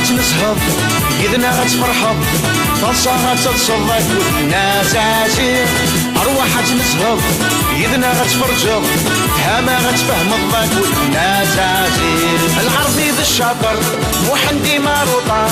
غتنسهض يدنا غتفرحض طاسة غتتصدق والناس عاشير أرواح غتنسهض يدنا غتفرجض هما غتفهم الضاك والناس عاشير العربي ذا الشاطر محندي ماروطار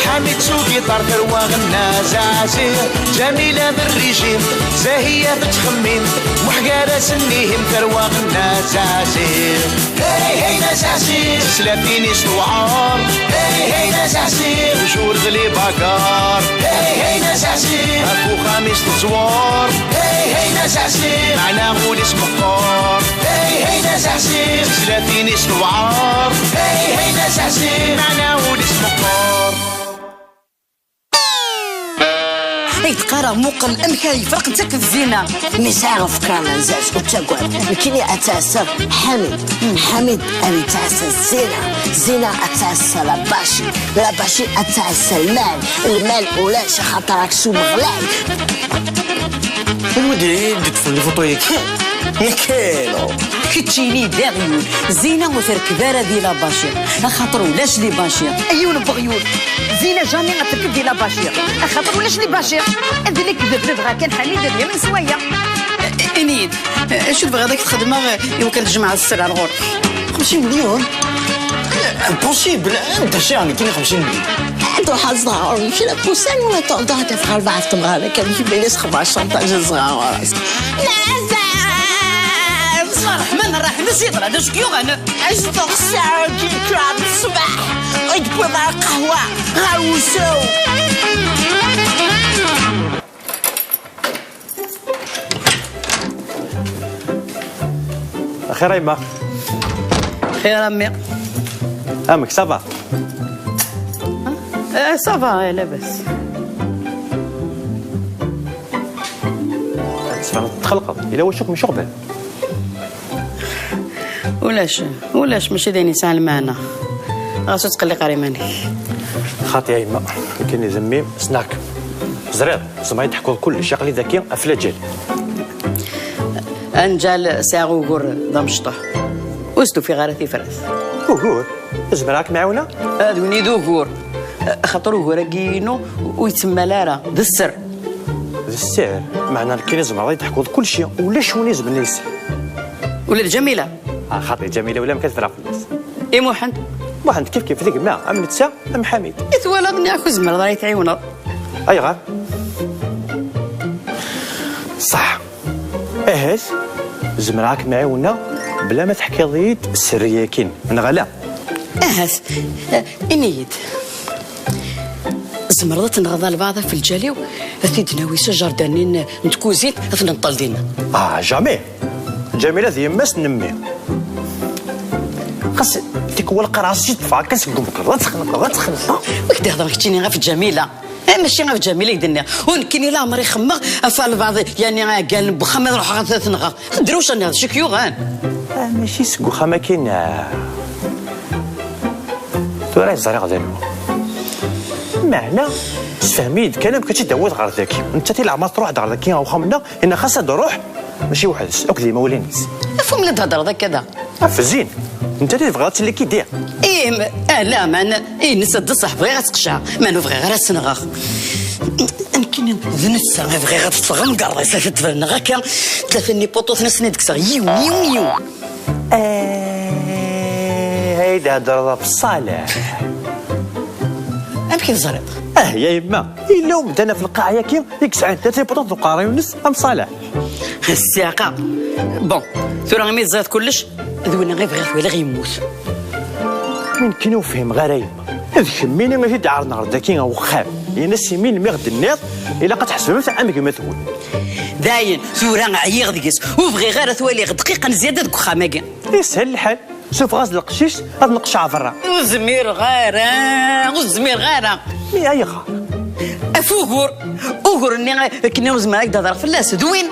حامد سوقي طار كرواغ الناس عاشير جميلة بالريجيم زاهية بتخميم وحقارة سنيهم كرواغ الناس عاشير هاي هاي ناس عاشير سلافيني سوعار هاي هاي ناس عاشير وشور ذلي باكار هاي هاي ناس عاشير اكو خامس تزوار هاي هاي ناس عاشير معنا غول اسم قار هاي هاي ناس عاشير سلافيني سوعار هاي هاي ناس عاشير معنا غول اسم قار يتقرا موقل امكان يفرق انت الزينه مساغ فكرنا نزاز وتقعد لكني اتاسف حميد اني تاسس زينه اتاسس لاباشي اتاسس المال ولاش خاطرك سو مغلاي الودي تفلي فوطويك كيلو كتشيني داغيون زينه وثر كباره ديال لاباشير خاطر ولاش لي باشير عيون بغيون زينه جامي غتركب ديال لاباشير خاطر ولاش لي باشير هذيك كذب بغا كان حميد ديال من سوايا انيد شو تبغى هذاك الخدمه يمكن تجمع السر على الغور 50 مليون امبوسيبل انت شاني كاين 50 مليون عنده حظ ظهر ماشي لا بوسان ولا تقعد تفعل بعض تمغانا كان يجيب لي ناس 15 صغار بسم الله الرحمن الرحيم سيدنا هذا شكيو انا اشتغل الساعه كي كراب الصباح اجبر مع القهوه غروسو خير يما خير امي امك صافا صافا لاباس تخلق الا وشك من شغبان ولاش ماشي دايني ساعه المعنى غاسو تقلي قريماني خاطي يا يما كاين زميم سناك زرير زعما يضحكوا كلشي قلي ذكي افلاجل انجال ساغو غور ضمشطه وستو في غارتي فراس وغور زمراك معاونه هادوني دوغور خاطر غور كينو ويتسمى لارا ذا السر السعر معنى كاين زعما يضحكوا كلشي ولا شوني زبن يسر ولا الجميله خاطي جميله ولا ما كتفرق الناس اي محمد كيف ذيك ما عملت سا ام حميد يتولدني اخو زمر راه يتعاون اي غير صح اهز زمراك معاونا بلا ما تحكي ضيد سريه كاين من غلا اهز انيد زمرضت نغضى لبعضها في الجاليو ثيدنا ويسا جاردانين نتكوزيت اثنا نطل دينا جامي جميله ذي ماس نمي خاص ديك هو القراص يدفع كنسقم غتخنق وكدا هضر كتيني غير في جميله ماشي غير في جميله يدنا ونكني لا عمري خمغ افعل بعض يعني قال بخمه نروح غتنغ دروش انا هذا شكيو غان ماشي سكوخه ما كاين تورا الزريق ديالو معنى تفهميد كان كنتي دوت غير ذاك انت تي العمر تروح دار ذاك او خمنا ان خاصها تروح ماشي واحد اكل مولينيس فهم لا تهضر ذاك كذا فزين انت اللي بغات اللي كيدير لا معنا نسد الصح بغي غتقشع ما نبغي غير السنغاخ يمكن نسا ما بغي غتفغم كاع الله تفرنا غاكا ثلاثه بوطو نسني دكسا يو هيدا هضره بصالح يمكن زريط يا يما الا بدانا في القاعه كي ديك ساعه ثلاثه بوطو قاري ونص ام صالح الساقه بون ثورا غير زاد كلش ذونا غير بغيت ولا غيموت يمكن نفهم غير يما هذيك مين ماشي دعر نهار داكين او خام ينسي مين مغد النيط الا قتحسب تاع امك مثول داين ثورا عيغ ديكس وبغي غير ثوالي دقيقه زياده دوك خاماكين يسهل الحال شوف غاز القشيش غاد نقش عفرا وزمير غيره مي اي غار افوغور اني كنا نزمر هكذا ضرب فلاس دوين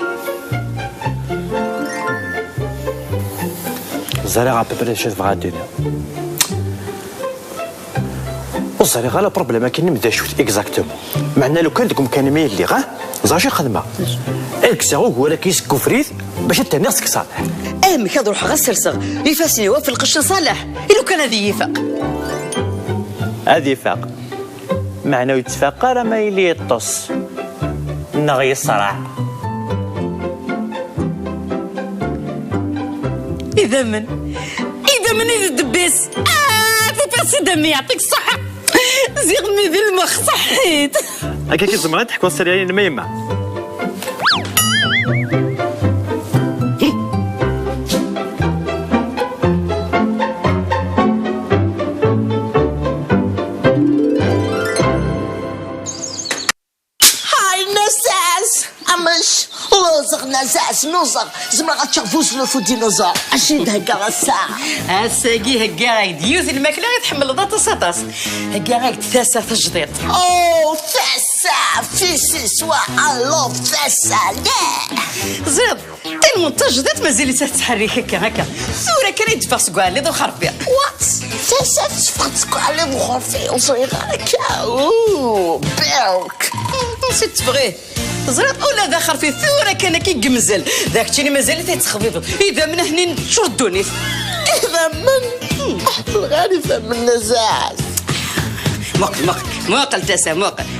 الزريعه ببرد شاف غادي الزريعه لا بروبليم كاين نبدا شوت اكزاكتومون معنا لو كان لكم كان مين اللي غا زاشي خدمه الكساو هو لا كيسكو فريد باش تاني راسك صالح كاد روح غير سرسغ يفاسني في القش صالح إلو كان هذه يفاق هذه فاق معناه يتفاق راه ما يلي يطص نغي الصراع. إذا من الدبيس تفاسي دمي يعطيك الصحة زيغ مي ذي المخ صحيت هكا كي زمرات تحكوا السريالين لما يما. نوزغ نزاز نوزغ زعما غتشوفوش لو فوت ديناصور اشي هكا الساعه اساقي هكا غايد ديوز الماكله غيتحمل ضغط ساطاس هكا غايد ثاسه تجديد او ثاسه في سوا اي لوف ثاسه لا زيد تين تجديد مازال تتحرك هكا صوره كان يدفع سكوع اللي دو خربي وات ثاسه تفقد سكوع اللي دو خربي وصغيره هكا او بيرك نسيت تبغيه زريط ولا داخل في ثوره كان كيقمزل ذاك الشيء اللي مازال تيتخفض اذا من هني تشردوني اذا من الغالي من نزاز موقل تاسع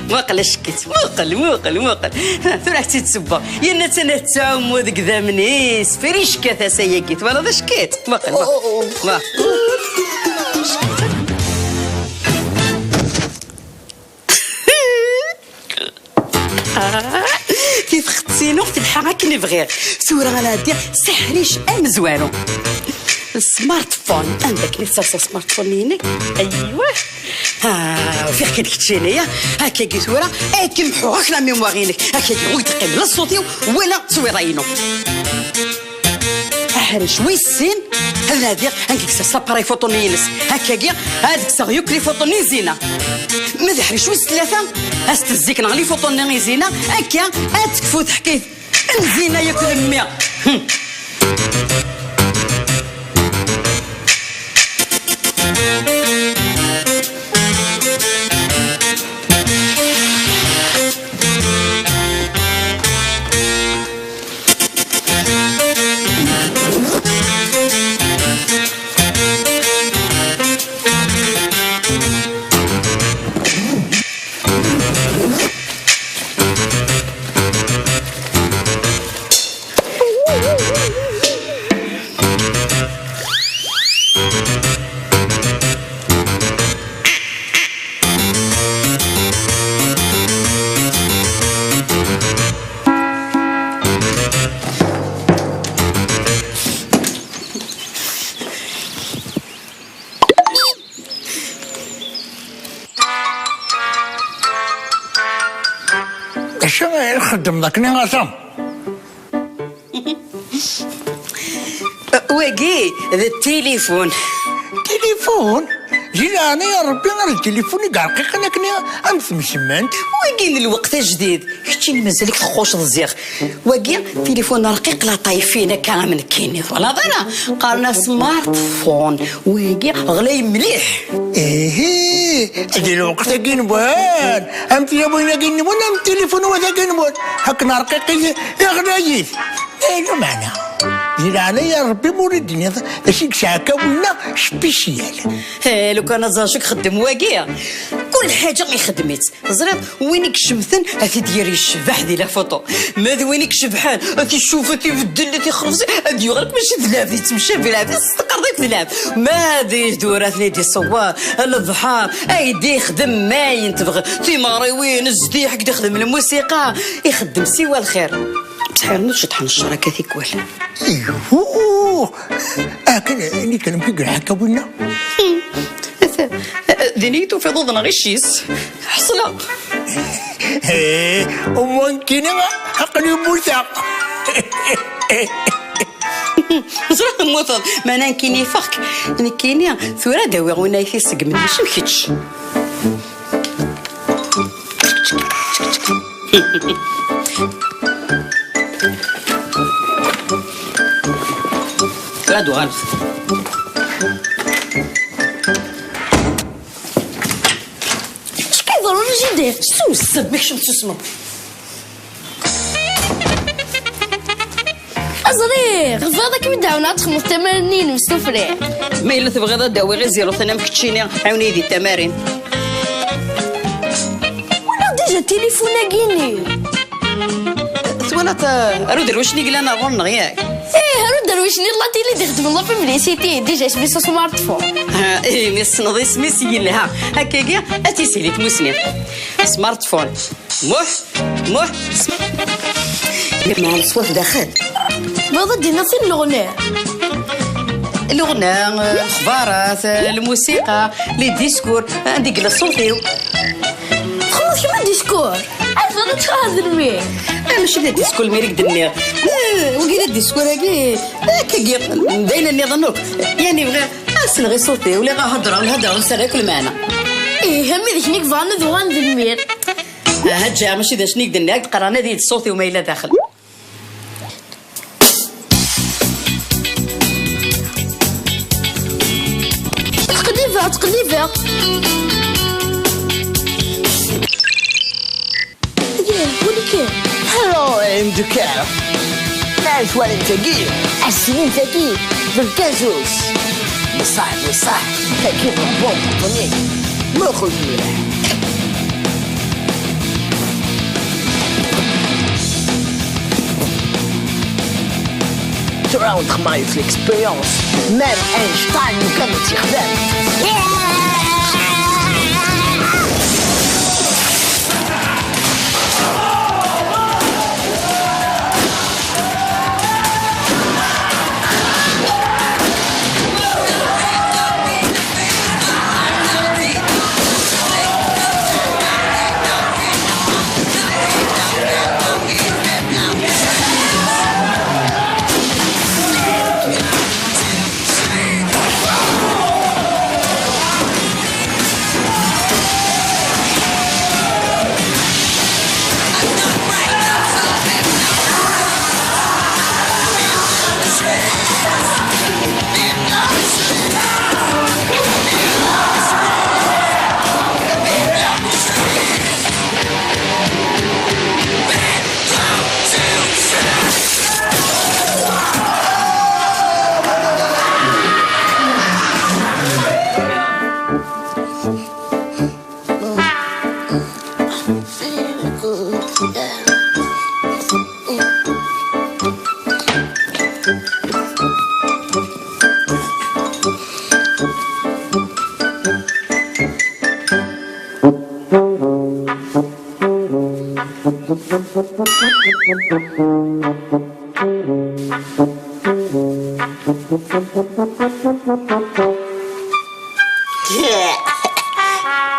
موقل شكيت موقل ثوره حتى تسبا يا ناس انا تاوم ذاك ذا منيس فريش كثاسه ياكيت وانا ذا شكيت موقل كيف خدتينو في الحاره كني بغير صوره انا دير سحريش مزوانو السمارت فون عندك لسه سمارت فون هنا ايوا وفيه كتشينيا هكا كي صوره كيمحو هاك لا ميموارينك هكا كي تقيم لا صوتي ولا تصويرينو احرش ويسين هذا دير هكاك ساباري فوتونينس هكا كي هذيك سغيوك لي فوتوني زينه ما ذحرش ويس ثلاثه استزيك نغلي فوتوني زينه هكا تكفو تحكي زينه ياكل 100 شنو يخدم ذاك نغاسم واقي ذا التليفون جيراني يا ربي غير التليفون يقرقيق انا كني امس مسمانت واقي الوقت جديد كنتي مازالك تخوش الزيخ واقي تليفون رقيق لا طايفين كامل كيني ولا ضنا قارنا سمارت فون واقي غلي مليح اجي الوقت كينبان ام تليفون كينبان ام التليفون ولا كينبان هكنا رقيق يا غلايف اينو معنا جيراني يا ربي موردني اشيك شاكا ولا سبيسيال لو كان زاجك خدم واقيا كل حاجه غير خدمت زريط وينك شمثن هاتي ديري الشبح دي لا فوطو ما وينك شبحان هاتي شوفي تيبدل تيخرج هادي غير ماشي ذلاب تمشى بلعب تستقر في اللعب ما دي دوراتني دي صوار الضحى ايدي خدم ما ينتبغ تيماري وين الزدي حق يخدم الموسيقى يخدم سوى الخير بصحيح شطحن الشراكه ثيكوال ايوه اللي كلام كي هكا بنا دينيتو في ضدنا غشيس حصله وممكن عقلي موثق زرا موثق ما انا كيني فك انا كيني ثورة داوي غونا في سق من ماشي مكيتش رادو غالف شكون ضروري جدير سوس ماكش تسمع أزري غفاضك مدعونا تخمس تمارين مستفري ما إلا تبغي داوي غير زيرو ثنا مكتشيني عاوني دي التمارين جا تليفون كيني ثوانات ارو دروشني قال انا غور ياك. هارو دروشني الله تيلي تخدم الله في بليسيتي ديجا سميتو سمارت فون. ايه مي صنضي سميسي لها هكاكيا اتيسيلي تموسني سمارت فون موح مع الصوت داخل بابا دينا فين الأغنية؟ الأغنية الأخبارات الموسيقى لي ديسكور عندي قلا صوتي خلاص كيما ديسكور عارفة أنا تهضر بيه ماشي بلا ديسكور الميريك دنيا وكيلا الديسكور هاكي داينا اللي ظنوك يعني غير أسنغي صوتي ولا غا الهضرة ونسرع كل معنا إيه همي ذيك نيك فانا ذوان ذي المير هجا ماشي ذا شنيك دنيا قرانا ديال صوتي وما إلا داخل تقليبها ولكن هلو مدكار نعرف وين تقيل السنين تقيل بالكازوس بصح تقيل ربوم طني ما خذ مليح تراود خمايط l'expérience même Einstein كان تيخدم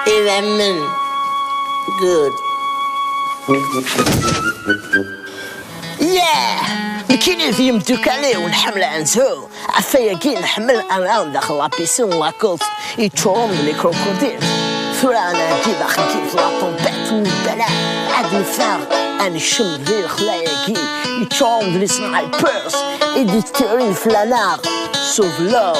إذا من good كاين في متوكالي ونحمل عنزو عفايا كي نحمل انا داخل لابيسون لاكوت يتشوم لي كروكوديل فرانا كي داخل كيف لا طومبيت والبلاء عاد نفاغ انا الشم ذي الخلايا كي يتشوم لي سنايبرز يديتيرين في لانار سوف لو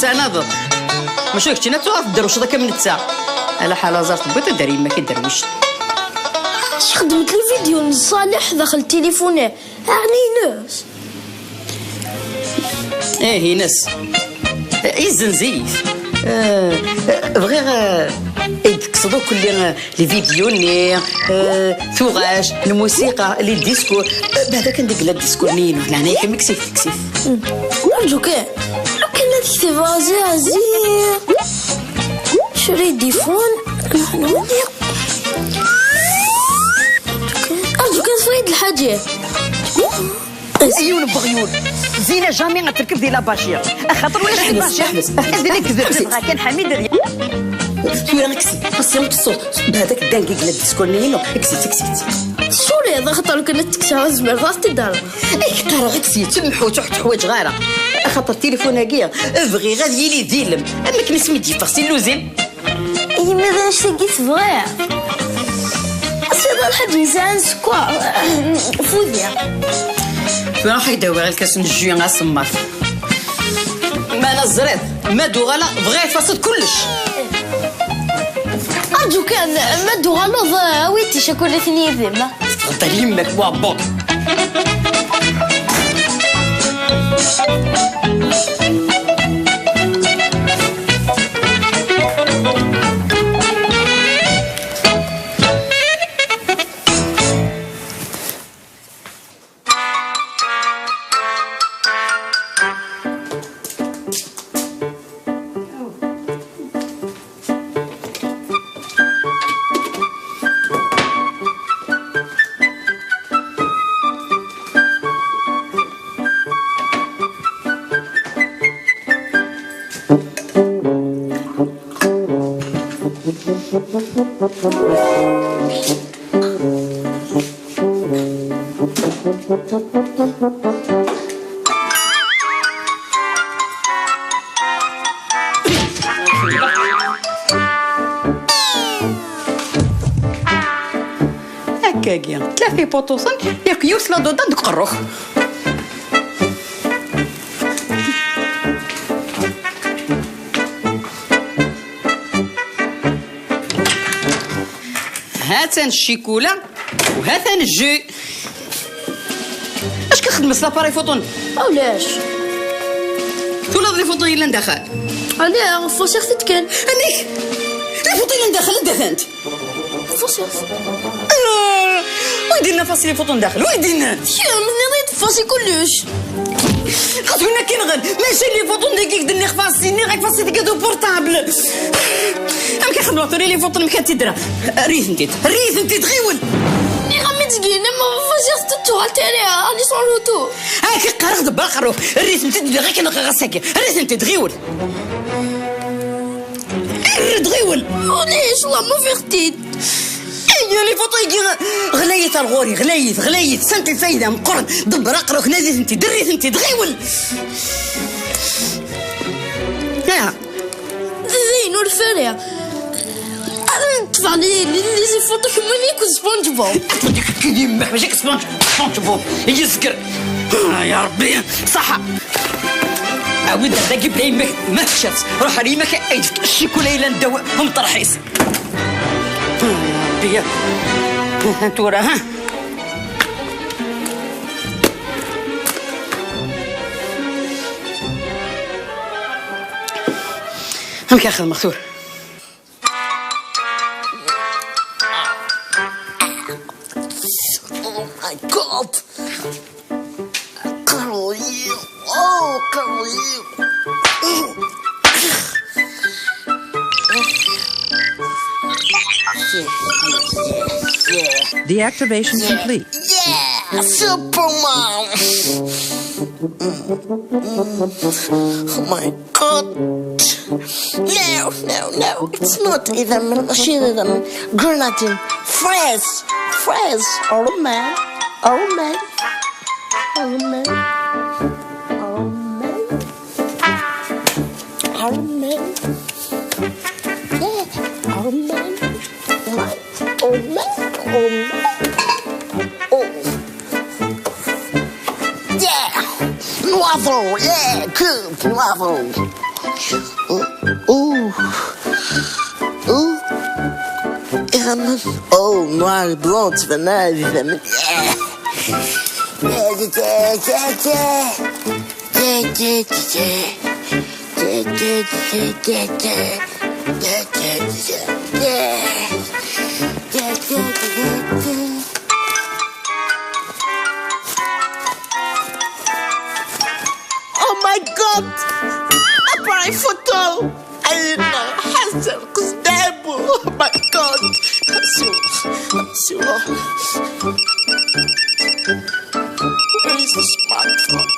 تناض ماشي كنتي توقف الدروش ذاك من الساعه على حال زارت بغيت داري ما كيدروش اش خدمت لي فيديو لصالح داخل تليفونه يعني ناس ايه ناس الزنزيف بغي يقصدوا كل لي فيديو ني ثوغاج الموسيقى لي ديسكور بعدا كندير لا ديسكور نينو هنايا كمكسيف ارجوك لو كان هذيك تفازي عزير شري ديفون ارجوك صويد الحاجه عيون بغيون زينه جامي غتركب ديال لاباشير خاطر ولا شي باشير دير لك كذب كان حميد ثويرا اكسي بس يمك الصوت بهذاك الدانكي قلب تسكونينو اكسي سوري هذا خطر كنت تكسر زبر غاستي دار اكثر اكسي تمحو تحت حوايج غاره خاطر التليفون هكيا بغي غادي يلي ديلم اما كنا سميتي فاغسي لوزين اي ماذا نشتقيت فغير هذا الحاج نزان سكوار فوذيا فين راح يداوي غير الكاس نجي غاسمر ما انا الزريط ما دوغالا بغيت فاصل كلش ارجو كان ما دوغالا ويتي شكون ثني ذمه تفضل يمك وابو هكاكيا ثلاثة بوطوسن ياك يوصل دودا نقروخ هاتان الشيكولا وهاتان الجو اش كنخدم لاباري فوطون علاش ولا لي فوطون الا ندخل علاه فوسيغ تتكن انيك لي فوطون الا ندخل دخلت فوسيغ ويدينا فاسي لي فوطون داخل ويدينا يا مني ضيت فاسي كلش خاطرنا كي نغد ماشي لي فوطون ديك دني خفاسيني غير فاسي ديك دو بورطابل ام كيخدموا عطوني لي فوطون مكاتدرا ريث انت تغيول ني غامي تسكين ما فاسيغ تتوال تاني راني صورتو هاكي قرق دبر قروف الريث انت غير كي نغا ساكي الريث انت تغيول تغيول ليش والله ما في اختي يا لي فوطو يجي غليت الغوري غليت سنت الفايده مقرن دبر قروك ناديت انت دريت انت تغيول يا زين الفريا تدفع لي زي فوطو كمانيك وسبونج بوب كي يمك ماشي سبونج بوب يسكر يا ربي صح عاود هذا جيب لي يمك ما تشافش روح ريمك ايدك الشيكولا الا نداو هم طرحيس يا ربي انتو راه ها هم كاخذ مغثور my God! Caroline! Oh, Caroline! Deactivation complete. Yeah! Superman! Oh my God! No! It's not even machine, grenadine. Fresh! Oh man! Yeah! Novel! Yeah! Good! Novel! Oh, noir et blanc, tu vas nager, Oh my God! Appareil photo! أنا حسن قدامه! Oh my God! Assurant! Where is the smartphone?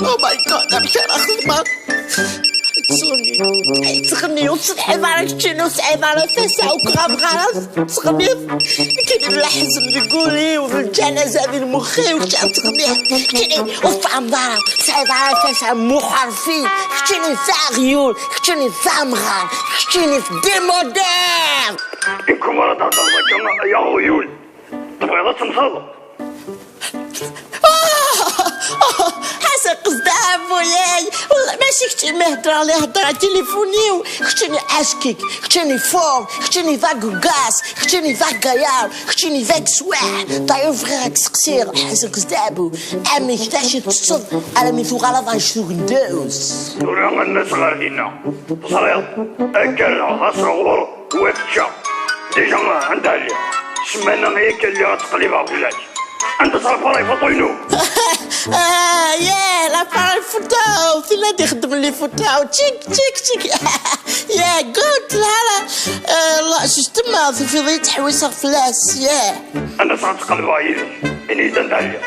Oh my God! I'm here. It's only تغني وتصحب على كتشيني وصعيب على فاسع وكغاب غرض تغني كاين الحزن تقولي والجنازة ديال مخي وكتعب تغني كتشيني وطعم دارا صعيب على فاسع محرفين كتشيني فيها غيول كتشيني فيها مغار كتشيني في ديمودير إنكم راه تهضروا كما يا غيول تبغي تنصلوا حسن قصدها بوياي والله ماشي كنتي مهدرة على هضرة تليفوني كنتيني اشكيك كنتيني فور كنتيني فاك غاس كنتيني فاك غيار كنتيني فاك سواح طاير فغيرك سقسير حسن قصدابو عمي كتاشي تصد على ميثو غلط عشتو ندوز ورا الناس غالينا صريط اكل خاص غور واتشا ديجا عندها لي سمانا هي كان اللي غتقلبها في العلاج انت صرف راي فطينو يا لا باري فوتاو فينا دي خدم لي فوتاو تشيك تشيك تشيك يا قلت لا لا شتما في ضيت حويصه فلاس يا انا صرت قلبها هي اني دندها لي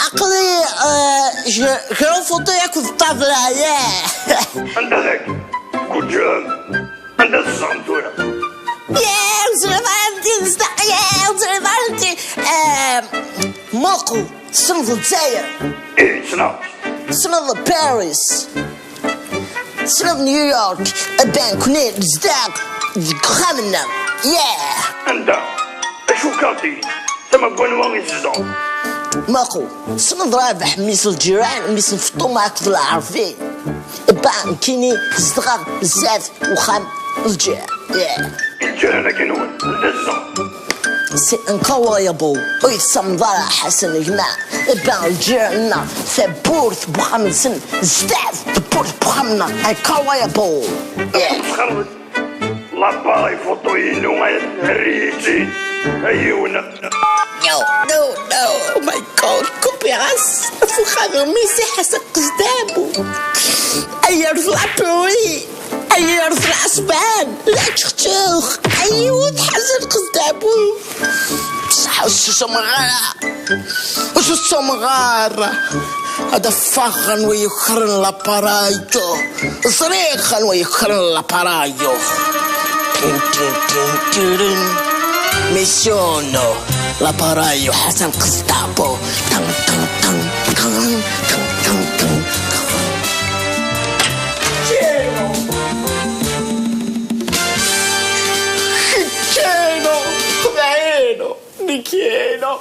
عقلي كرو فوتو ياكل الطابلة يا انت ذاك قلت انت الزغمتوره يا وزري فالنتين صدق يا وزري فالنتين موقو صنف الجزائر ايه شنو صنف باريس صنف نيويورك بانكونيت زداق خامنا يا انت اشو كارتي تما بوانوان يزدون ماكو صنف رابح مثل الجيران مثل فطو معك في العرفين بانكيني زداق بزاف وخام الجير يا الجيران كانوا لزون سي انكرويابل ويسم ضرع حسن جماع بان الجيرنا ثبورث بخمسن زداف ثبورث بخمنا انكرويابل خربت لاباي فوتوينو الريتي ايونا نو نو نو ماي جاد كوبيراس فخر ميسي حسن قصدابو ايرز لابوي ايرز العصبان لا تختوخ ايوه حسن قصدابو بصح وش السمغارة هذا فخن ويخرن لابارايو صريخن ويخرن لابارايو تين تين تين تين ميسيونو لابارايو حسن قصدابو تن تن تن تن تن تن تن بعينه نكينو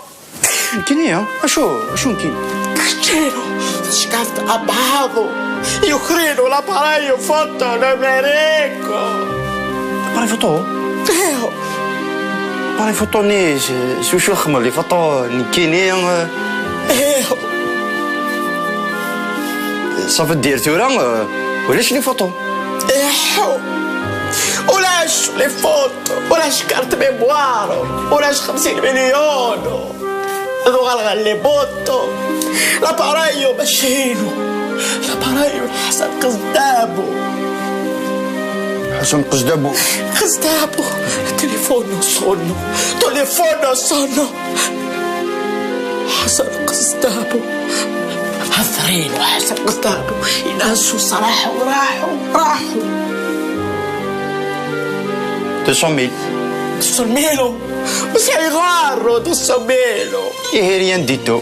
كينيا اشو نكين كتينو شكافت أبعاضو يخرينو لابارايو فوتو نمريكو باري فوتو ايو باري فوتو ني شو الخمر لي فوتو نكيني ايو صافي دير تورا ولاش لي فوتو ايو ولاش لي فوتو ولاش كارت ميموارو ولاش 50 مليون هذو غالغال لي بوتو لابارايو ماشينو لابارايو حسن قصدابو حسن قصدابو تليفونو صونو حسن قصدابو هثرينو حسن قصدابو يناسو صراحة وراحوا 200,000 بس يغارو 200,000 ايه ريان ديتو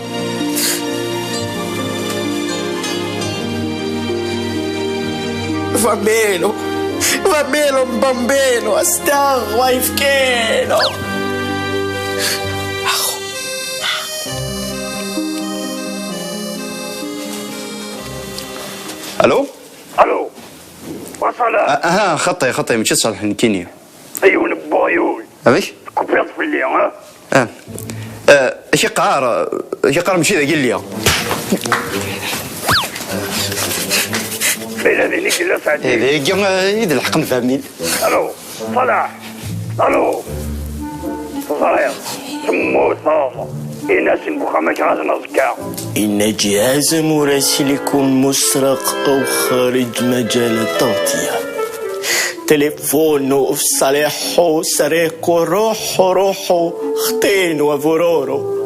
Famelo, bambino, astar, wifekeno. الو وصل خطي ماشي صالح نكينيا ايون بويول هذاك كوبيت في الليل شي قار ماشي ذا قال لي بين هذه جلس عندي هذا يدير الحق نفهمين الو صلاح صلاح سمو صافا إن سنبخمك غازنا زكا إن جهاز مراسلكم مسرق أو خارج مجال التغطية تليفونه في صالحه سرقوا روحوا ختين وبرورو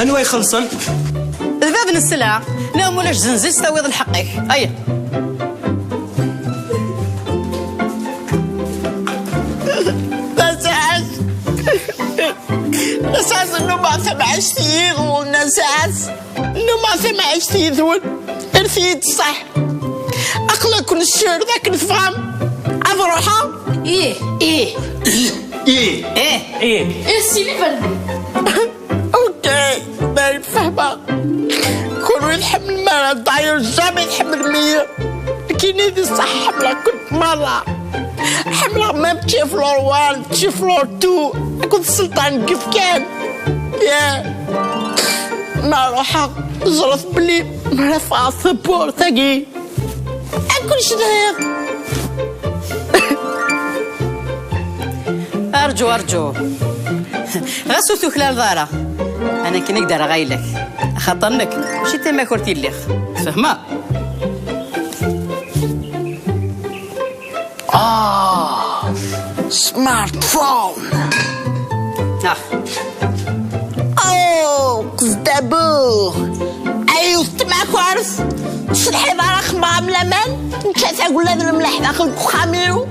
انواع يخلصن الباب السلعة نعم ولاش زنزيز تاويض الحقيق أيه نساس انه ما ثم تيذول نساس انه ما ثم تيذول ارثيد صح اقلك كل الشهر ذاك نفهم افروحها ايه ايه ايه ايه ايه السيلي فندي اوكي ما فاهمه كون يتحمل مال الضعير جامي يتحمل 100 لكن هذه صح حمله كنت مره حمله ما بتشي فلور 1 بتشي فلور 2 كنت سلطان كيف كان يا ما روحها زرت بلي ما رفع الصبور ثقي كل شيء هذا أرجو غاسو خلال دارا أنا كي نقدر أغايلك خاطرنك ماشي تما كرتي الليخ فهمة سمارت فون قصدابو أيوة تما كوارث تسلحي دارا خمام لمن نشاتا أقول هذا الملح داخل خاميرو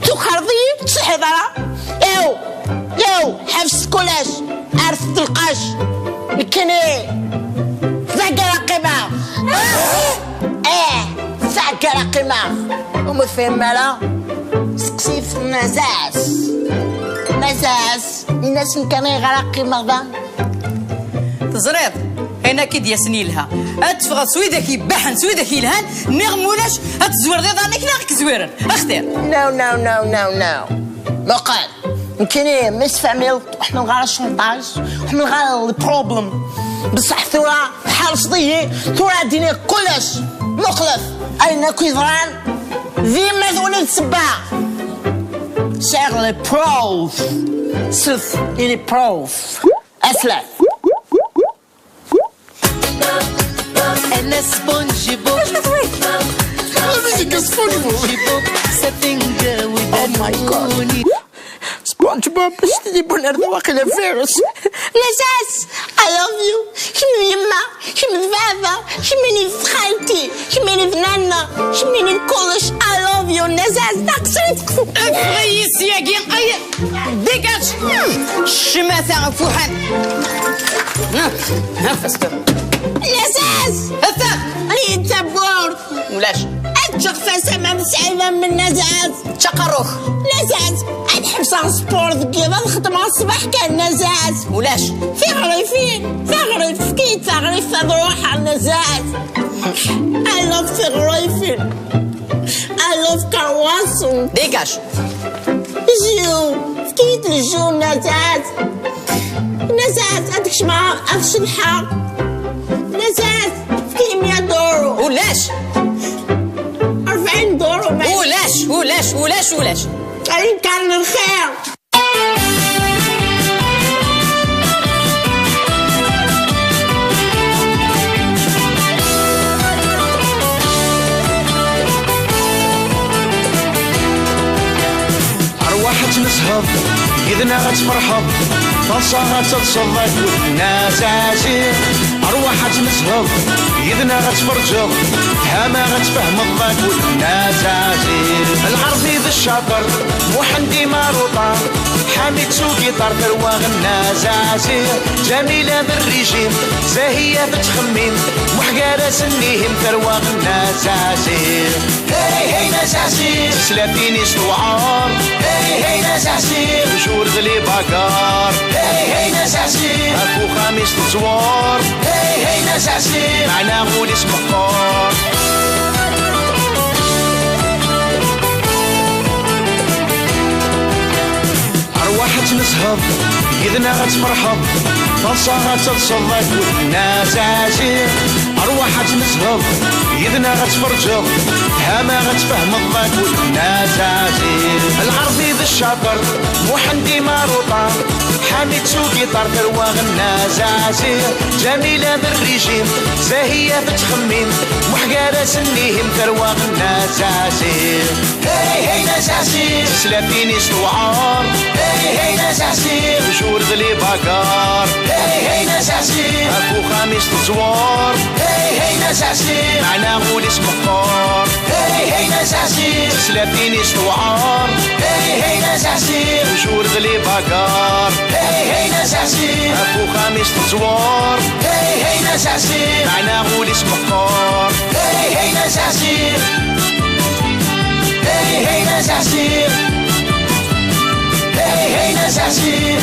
تكرضي تسلحي دارا يو حفظ كلاش عرف تلقاش الكني ذاكرة قماغ ذاكرة قماغ ومفهم مالا سقسيف نزاز الناس كانوا يغرق قماغ تزريض هنا كي دياسني لها اتفغ سويدك يبحن سويدك يلهان نغمولاش اتزور ذي ظنك ناغك زويرن اختير نو مقال يمكن مش فاميل وحنا نغار الشونطاج وحنا نغار البروبلم بصح ثورة حال صدية ثورة ديني كلش مخلف أين كيضران ذي مذون السباع شغل بروف سلف إلي بروف أسلف أنا سبونجي بوب سبونجي بوب سفنجة ودنوني سبونج بوب باش تجيبون أرض فيروس لساس I love you شمي يما شمي بابا شميني في خالتي شميني في نانا شميني كلش I love you لساس داكسرت افغيس يا جين اي ديكاش شماسة فوحان نفس لساس هثا ريت بورد ولاش أتشخص أمام سعيدة من نزاز شقروخ نزاز أتحبس سبورت كيف الخدمة الصباح كان نزاز ولاش ثغريف كي ثغريف تروح على النزاز I love ثغريفين I love كرواسون ديكاش جو فكيت الجو نزاز أدكش مع أفش الحق نزاز فكي 100 دورو ولاش 40 دورو ولاش كريم كان الخير أرواح تنسهض إذنا غتفرحض طلصة غتتصدق والناس عسير أرواح تنسهض إذنا غتفرجض هما غتفهم الضاك والناس عسير العرضي ذا الشاطر محندي ماروطة حامد سوقي طار ثرواغ الناس عسير جميلة بالريجيم زاهية بتخميم محقارة سنيهم ثرواغ الناس عسير هي ناس عسير سلافيني سوعار هي ناس عسير وجور ذلي باكار هي ناس عسير اكو خامس تزوار هي ناس عسير معنا غولي سمقار أرواح تنسهض إذنا غتفرحض طلصة غتتصدق والناس عسير أرواح تنسهض إذنا غتفرجض هما غتفهم الضاك والناس عسير العرضي ذا الشاطر محندي ماروطة حامد سوقي طار ثروة غنا زعزير جميلة بالريجيم زاهية بتخميم وحقارة سنيهم ثروة غنا زعزير هاي هاي ناس عسير سلافيني استوعار هاي هاي ناس عسير جور ذلي باقار هاي هاي ناس عسير اكو خميس تزوار هاي هاي ناس عسير معنا غول اسم قار هاي هاي ناس عسير سلافيني استوعار هاي هاي ناس عسير جور ذلي باقار هاي هاي ناس عسير اكو خميس تزوار هاي هاي ناس عسير معنا غول اسم قار هاي هاي ناس عسير هاي هاي ناس عسير هاي هاي ناس عسير